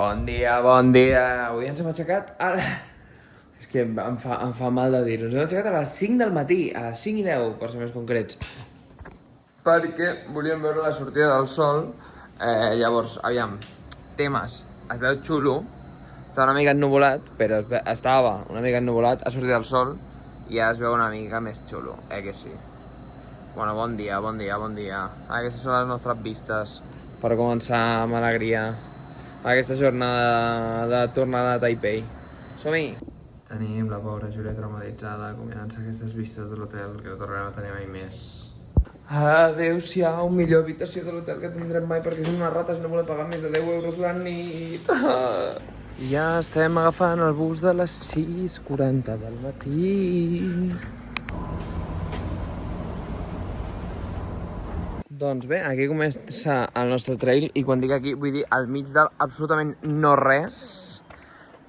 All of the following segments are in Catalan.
Bon dia, bon dia. Avui ens hem aixecat ara... És que em fa mal de dir-ho. Ens hem aixecat a les 5 del matí, a les 5 i 10, per ser més concrets. Perquè volíem veure la sortida del sol. Llavors, aviam, temes. Es veu xulo. Està una mica ennuvolat, però estava una mica ennuvolat. Ha sortit el sol i ja es veu una mica més xulo, que sí? Bueno, bon dia, bon dia, bon dia. Aquestes són les nostres vistes per començar amb alegria aquesta jornada de tornada a Taipei. Som-hi! Tenim la pobra Júlia traumatitzada acomiadant-se aquestes vistes de l'hotel que no tornarem a tenir mai més. Adéu-siau, millor habitació de l'hotel que tindrem mai perquè som unes rates i no volem pagar més de 10 euros la nit. Ja estem agafant el bus de les 6:40 del matí. Doncs bé, aquí comença el nostre trail i quan dic aquí vull dir al mig del absolutament no res.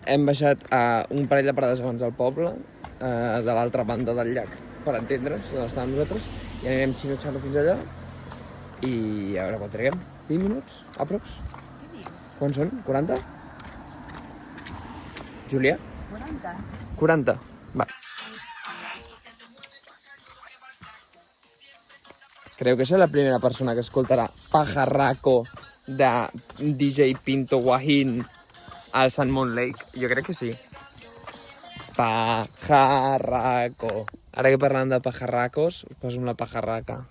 Hem baixat a un parell de parades abans del poble, de l'altra banda del llac, per entendre'ns, on estàvem nosaltres, i anirem xinotxant fins allà i a veure quan triguem. 20 minuts, aprox? Quants són? 40? Júlia? 40. 40? Va. Creo que soy la primera persona que escoltarà Pajarraco de DJ Pinto Guajín al Sun Moon Lake. Jo crec que sí. Pajarraco. Ara que parlem de pajarracos, us poso una pajarraca.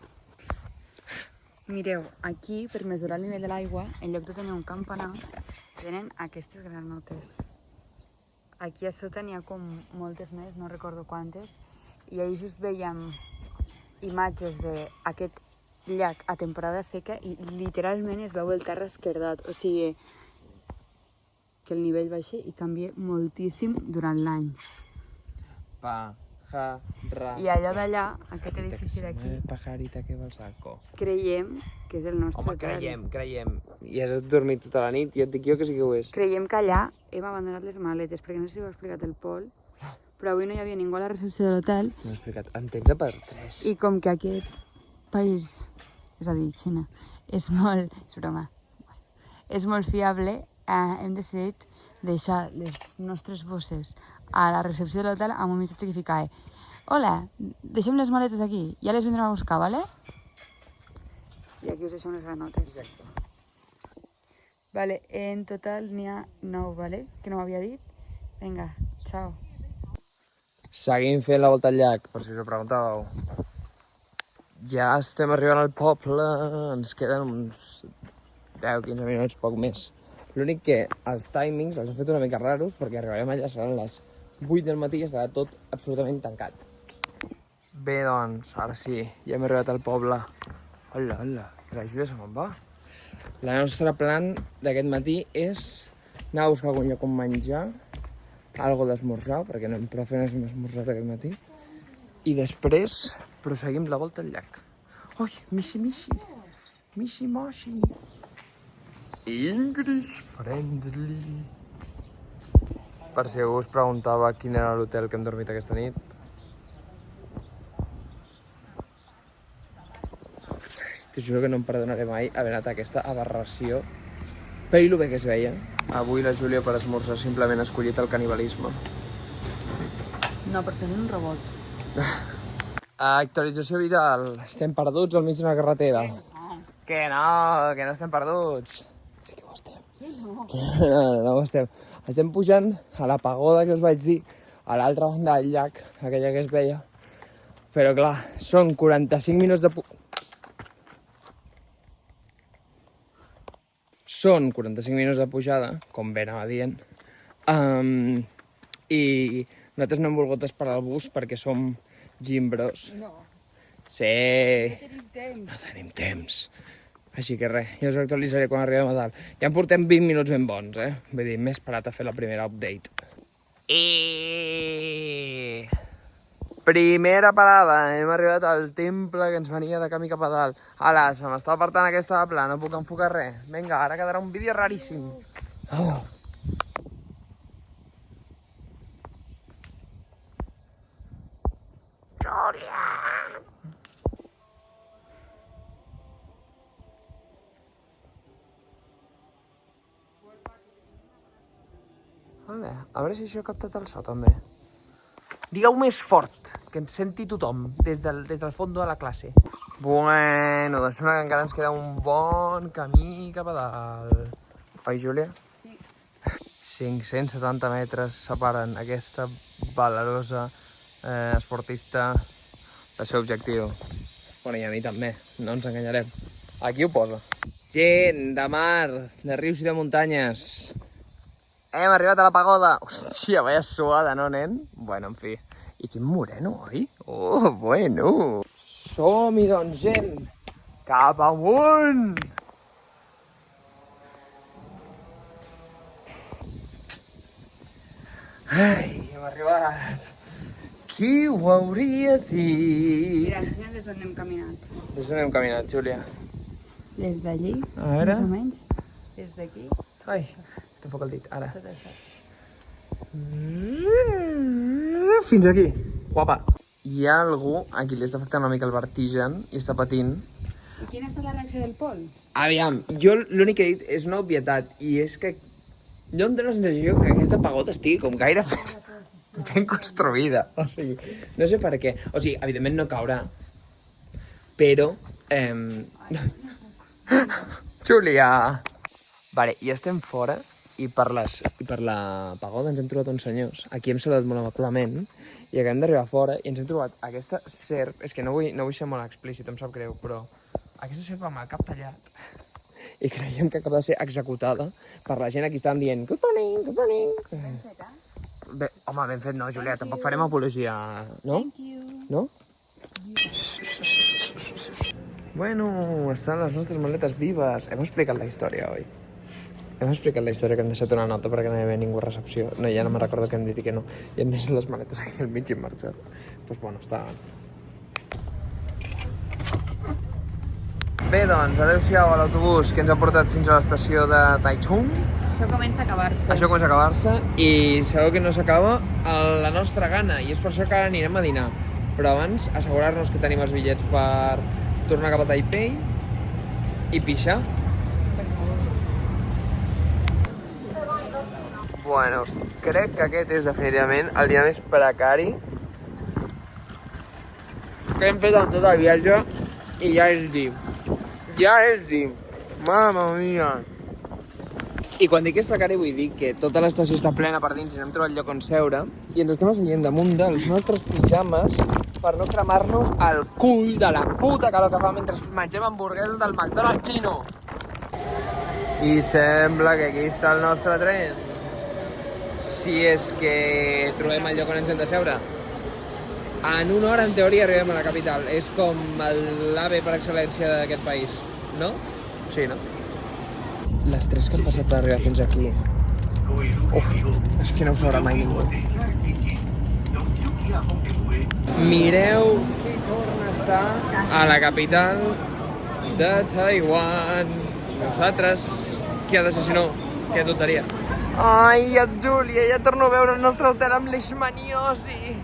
Mireu, aquí, per mesurar el nivell de l'aigua, en lloc de tenir un campanar, tenen aquestes granotes. Aquí a sota n'hi ha com moltes més, no recordo quantes, i ahir just veiem imatges d'aquest llac a temporada seca i literalment es veu el terra esquerdat, o sigui que el nivell baixa i canvia moltíssim durant l'any. Pajarraco. I allò d'allà, aquest edifici d'aquí, Pajarita que va al saco. creiem que és el nostre Home, hotel. creiem. I has dormit tota la nit i et dic jo que sí que ho és. Creiem que allà hem abandonat les maletes, perquè no sé si ho ha explicat el Pol, però avui no hi havia ningú a la recepció de l'hotel M'ho he explicat. En tens a per 3. i com que aquest país, és a dir, Xina, és molt... és broma. És molt fiable, hem decidit deixar les nostres bosses a la recepció de l'hotel amb un missatge que ficava: hola, deixem les maletes aquí, ja les vindrem a buscar, vale? I aquí us deixem les granotes. Exacte. Vale, en total n'hi ha 9, vale? Que no ho havia dit. Vinga, ciao. Seguim fent la volta al llac, per si us ho preguntàveu. Ja estem arribant al poble, ens queden uns 10-15 minuts, poc més. L'únic que els timings els han fet una mica raros perquè arribarem allà, seran les 8 del matí i estarà tot absolutament tancat. Bé, doncs, ara sí, ja hem arribat al poble. Hola, que la Júlia se me'n va. La nostra plan d'aquest matí és anar a buscar algun lloc on menjar, algo d'esmorzar, perquè no hem prou feines hem esmorzat aquest matí, i després proseguim la volta al llac. Ui, missi moshi. English friendly. Per si algú us preguntava quin era l'hotel que hem dormit aquesta nit. T'ho juro que no em perdonaré mai haver anat a aquesta aberració. Per lo bé que es veia. Avui la Júlia per esmorzar simplement ha escollit el canibalisme. No, per tenir un robot. Actualització vital. Estem perduts al mig d'una carretera. Que no estem perduts. Sí que ho estem. No ho estem. Estem pujant a la pagoda que us vaig dir, a l'altra banda del llac, aquella que es veia. Però clar, són 45 minuts de Són 45 minuts de pujada, com bé anava dient, i nosaltres no hem volgut esperar el bus perquè som gimbros. No. Sí. No tenim temps. No tenim temps. Així que res, ja us actualitzaré quan arribem a dalt. Ja en portem 20 minuts ben bons, Vull dir, m'he esperat a fer la primera update. I... Primera parada, hem arribat al temple que ens venia de camí cap a dalt. Ala, se m'està apartant aquesta pla, no puc enfocar res. Vinga, ara quedarà un vídeo raríssim. Oh. Júlia! A veure si això ha captat el so, també. Digueu més fort, que ens senti tothom, des del fons de la classe. Bueno, doncs sembla que encara ens queda un bon camí cap a dalt. Oi, Júlia? Sí. 570 metres separen aquesta valerosa esportista del seu objectiu. Bueno, i a mi també, no ens enganyarem. Aquí ho posa. Gent de mar, de rius i de muntanyes. Hem arribat a la pagoda. Hòstia, vaya suada, no, nen? Bueno, en fi. I quin moreno, oi? Oh, bueno. Som-hi, doncs, gent. Cap amunt! Ai, hem arribat. Qui ho hauria dit? Mira, ensenya'm des d'on hem caminat. Des d'on hem caminat, Júlia? Des d'allí, A veure. més o menys. Des d'aquí, Ai, tampoc el dit, ara. tot això. Fins aquí, guapa. Hi ha algú a qui li està afectant una mica el vertigen i està patint. I quina ha estat la reacció del Pol? Aviam, jo l'únic que he dit és una obvietat i és que jo em dono la sensació que aquesta pagoda estigui com gaire ben construïda. O sigui, no sé per què. O sigui, evidentment no caurà, però... Júlia! Vale, i estem fora i per la pagoda ens hem trobat uns senyors. Aquí hem saludat molt amablement i acabem d'arribar fora i ens hem trobat aquesta serp. És que no vull ser molt explícit, em sap greu, però aquesta serp amb el cap tallat i creiem que acaba de ser executada per la gent a qui estàvem dient good morning, good morning. Ben feta. Bé, home, ben fet no, Júlia, tampoc farem apologia, no? Thank you. No? Bueno, estan les nostres maletes vives. Hem explicat la història, oi? Hem explicat la història que hem deixat una nota perquè no hi havia ningú a recepció. No, ja no me'n recordo que hem dit i que no. I hem deixat les maletes aquí al mig i hem marxat. Doncs bueno, està... Bé, doncs, adeu-siau a l'autobús que ens ha portat fins a l'estació de Taichung. Això comença a acabar-se. Això comença a acabar-se i sabeu que no s'acaba la nostra gana i és per això que ara anirem a dinar. Però abans, assegurar-nos que tenim els bitllets per tornar cap a Taipei i pixar. Bueno, crec que aquest és definitivament el dia més precari que hem fet en tot el viatge i ja és dir. Ja és dir. Mama mia. I quan dic que és precari vull dir que tota l'estació està plena per dins i no hem trobat lloc on seure i ens estem asseient damunt dels nostres pijames per no cremar-nos el cul de la puta calor que fa mentre mengem hamburgueses del McDonald's xino. I sembla que aquí està el nostre tren. Si és que trobem el lloc on ens hem de seure. En una hora, en teoria, arribem a la capital. És com l'AVE per excel·lència d'aquest país, no? Sí, no? Les 3 que han passat per arribar fins aquí. Uf, és que no ho sabrà mai ningú. Mireu qui torna a estar a la capital de Taiwan. Nosaltres, qui ha de ser si no? Que tonteria. Ai, Júlia, ja torno a veure el nostre hotel amb l'Eixmaniosi.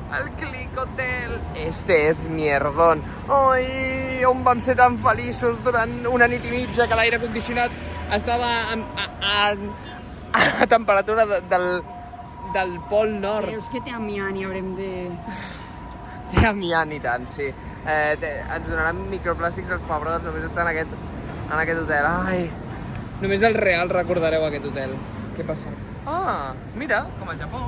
El Click Hotel. Este és mierdón. Ai, on vam ser tan feliços durant una nit i mitja que l'aire condicionat estava a temperatura del pol nord. Creus que té amiant i haurem de... Té amiant i tant, sí. Ens donaran microplàstics als pebrots, només estar en aquest hotel. Ai, només el real recordareu aquest hotel. Què passa? Ah, mira, com al Japó.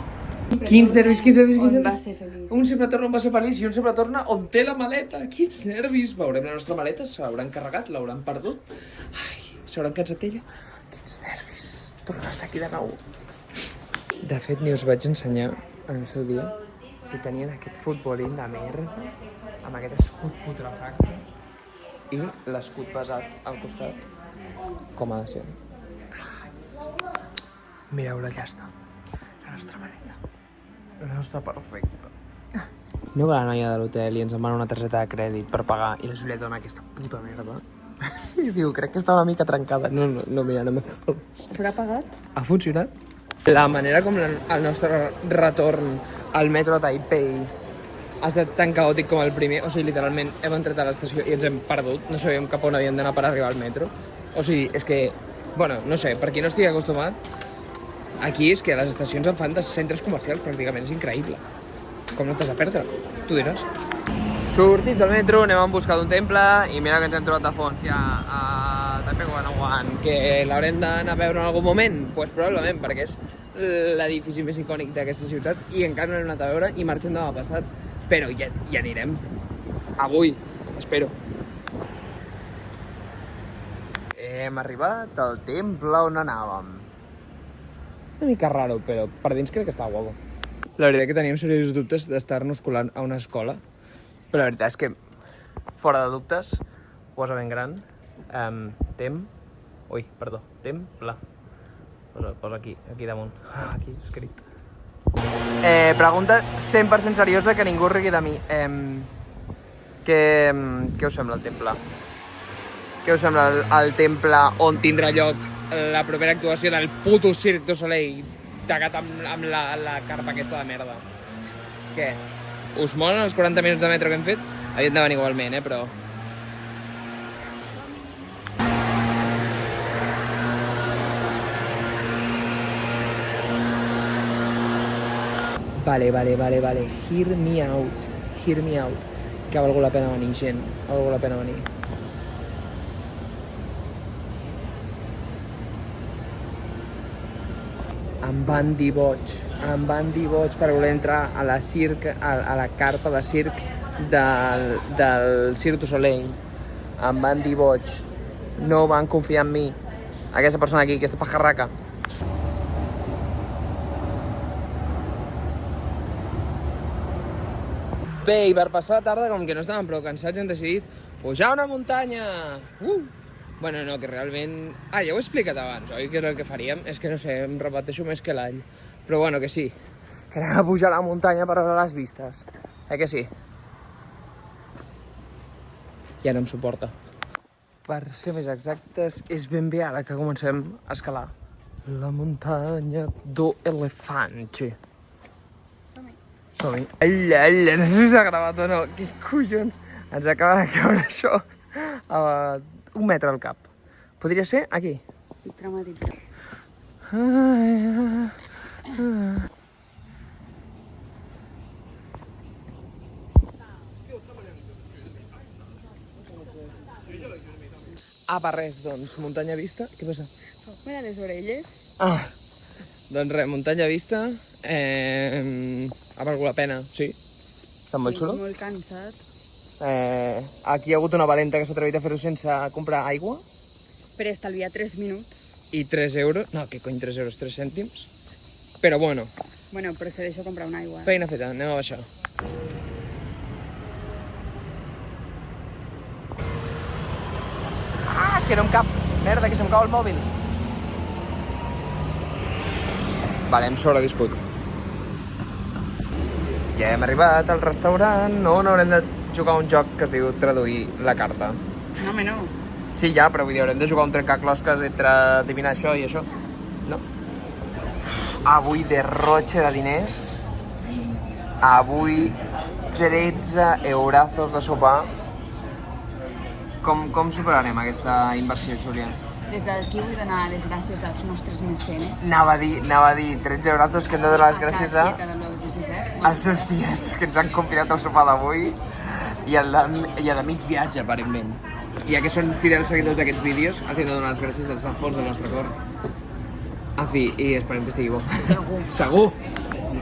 Quins nervis. On va ser feliç. Un sempre torna on va ser feliç i un sempre torna on té la maleta. Quins nervis. Veurem la nostra maleta, se l'hauran carregat, l'hauran perdut. Ai, s'hauran cansat ella. Quins nervis. Tornar a estar aquí de nou. De fet, ni us vaig ensenyar en el seu dia que tenien aquest futbolín de merda amb aquest escut putrefacte i l'escut pesat al costat, com ha de ser. Mireu-la, ja està. La nostra maleta. La nostra perfecta. No va la noia de l'hotel i ens demana una targeta de crèdit per pagar i la Júlia dona aquesta puta merda. I diu, crec que està una mica trencada. No, mira, no me fots. Però ha pagat? Ha funcionat? La manera com el nostre retorn al metro de Taipei ha estat tan caòtic com el primer. O sigui, literalment, hem entrat a l'estació i ens hem perdut. No sabíem cap on havíem d'anar per arribar al metro. O sigui, és que, bueno, no sé, per qui no estigui acostumat, Aquí és que les estacions en fan de centres comercials, pràcticament, és increïble. Com no t'has de perdre? Tu diràs. Sortits del metro, anem en busca d'un temple i mira que ens hem trobat de fons ja a Taipei Guanaguan, que l'haurem d'anar a veure en algun moment? Doncs pues probablement, perquè és l'edifici més icònic d'aquesta ciutat i encara no l'hem anat a veure i marxem demà passat. Però ja anirem. Avui, espero. Hem arribat al temple on anàvem. Una mica raro, però per dins crec que està guapo. La veritat que teníem seriosos dubtes d'estar-nos colant a una escola, però la veritat és que, fora de dubtes, posa ben gran, temple. Posa aquí damunt, aquí escrit. Pregunta 100% seriosa que ningú rigui de mi. Què us sembla el temple? Què us sembla el temple on tindrà lloc la propera actuació del puto Cirque du Soleil tacat amb la carpa aquesta de merda? Què? Us molen els 40 minuts de metro que hem fet? Havien de venir igualment, però... Vale. Hear me out. Que ha valgut la pena venir, gent. Ha valgut la pena venir. Em van dir boig per voler entrar a la carpa de circ del Cirque du Soleil. Em van dir boig. No van confiar en mi. Aquesta persona aquí, aquesta pajarraca. Bé, i per passar la tarda, com que no estàvem prou cansats, hem decidit pujar una muntanya! Bueno, no, que realment... ja ho he explicat abans, oi? Que és el que faríem? És que no sé, em repeteixo més que l'all. Però bueno, que sí. Que anem a pujar a la muntanya per veure les vistes. Que sí? Ja no em suporta. Per ser més exactes, és ben bé ara que comencem a escalar la muntanya d'Elefante. Som-hi. Alla, no sé si s'ha gravat o no. Què collons? Ens acaba de caure això a 1 metre al cap. Podria ser aquí. Estic traumatitzada. Per res, doncs, muntanya vista. Què passa? Mira les orelles. Doncs res, muntanya vista. Ha valgut la pena, sí. Està molt xulo. Molt cansat. Aquí hi ha hagut una valenta que s'ha atrevit a fer-ho sense comprar aigua. Per estalviar 3 minuts. I 3 euros. No, què cony, 3 euros, 3 cèntims. Però bueno. Bueno, procedeixo a comprar una aigua. Feina feta, anem a baixar. Que no em cap. Merda, que se'm cau el mòbil. Vale, hem sobreviscut. Ja hem arribat al restaurant on haurem de jugar un joc que es diu traduir la carta. No, home, no. Sí, ja, però vull dir, haurem de jugar un trencaclosques entre adivinar això i això. No? Avui derrotxe de diners. Avui 13 eurazos de sopar. Com superarem aquesta inversió, Júlia? Des d'aquí vull donar les gràcies als nostres mecenes. Anava a dir 13 eurazos que hem de donar les gràcies als seus tiets que ens han convidat al sopar d'avui i a de mig viatge, aparentment. Ja que són fidels seguidors d'aquests vídeos, els hem de donar les gràcies des del fons del nostre cor. En fi, i esperem que estigui bo. Segur. Segur!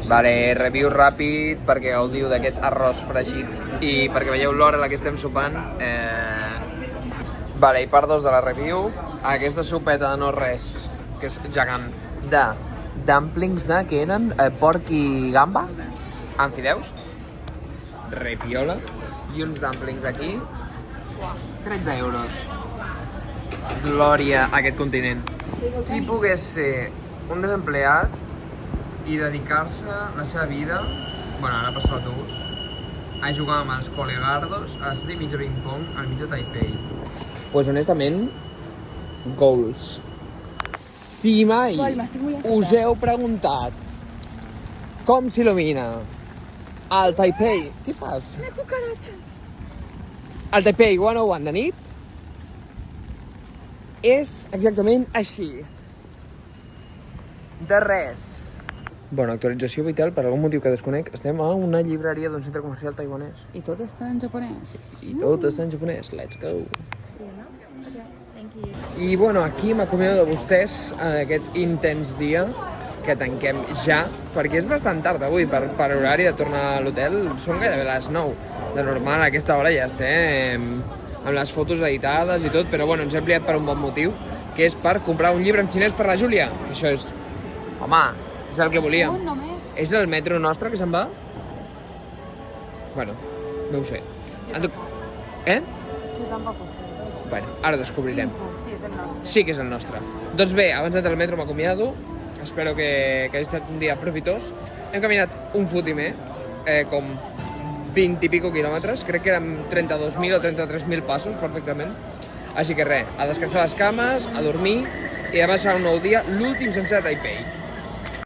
Vale, review ràpid perquè gaudiu d'aquest arròs fregit i perquè veieu l'hora a la que estem sopant. Vale, i part 2 de la review, aquesta sopeta de no res, que és gegant, de dumplings de, què eren? Porc i gamba, amb fideus, repiola, i uns dumplings aquí, 13 euros. Glòria a aquest continent. Qui pogués ser un desempleat i dedicar-se la seva vida, bueno, ara passa l'autobús, a jugar amb els colegardos a l'estadi mig de ping-pong al mig de Taipei. Pues honestament, goals. Si mai us heu preguntat com s'il·lumina el Taipei... Què fas? Una cucaratxa. El Taipei 101 de nit és exactament així. de res. Bueno, actualització vital, per algun motiu que desconec, estem a una llibreria d'un centre comercial taiwanès. I tot està en japonès. I tot està en japonès, let's go. I bueno, aquí m'acomiado de vostès en aquest intens dia que tanquem ja, perquè és bastant tard avui per horari de tornar a l'hotel, són gairebé les 9. De normal a aquesta hora ja estem amb les fotos editades i tot, però bueno, ens hem liat per un bon motiu, que és per comprar un llibre en xinès per la Júlia. Això és... Home, és el que volíem. Un només. És el metro nostre que se'n va? Bueno, no ho sé. Eh? Jo tampoc ho sé. Bueno, ara ho descobrirem. Sí, és el nostre. Sí que és el nostre. Doncs bé, abans d'entrar al metro m'acomiado. Espero que hagi estat un dia profitós. Hem caminat un fotimer, com 20 i pico quilòmetres. Crec que eren 32.000 o 33.000 passos, perfectament. Així que res, a descansar les cames, a dormir, i demà serà un nou dia, l'últim sencer de Taipei.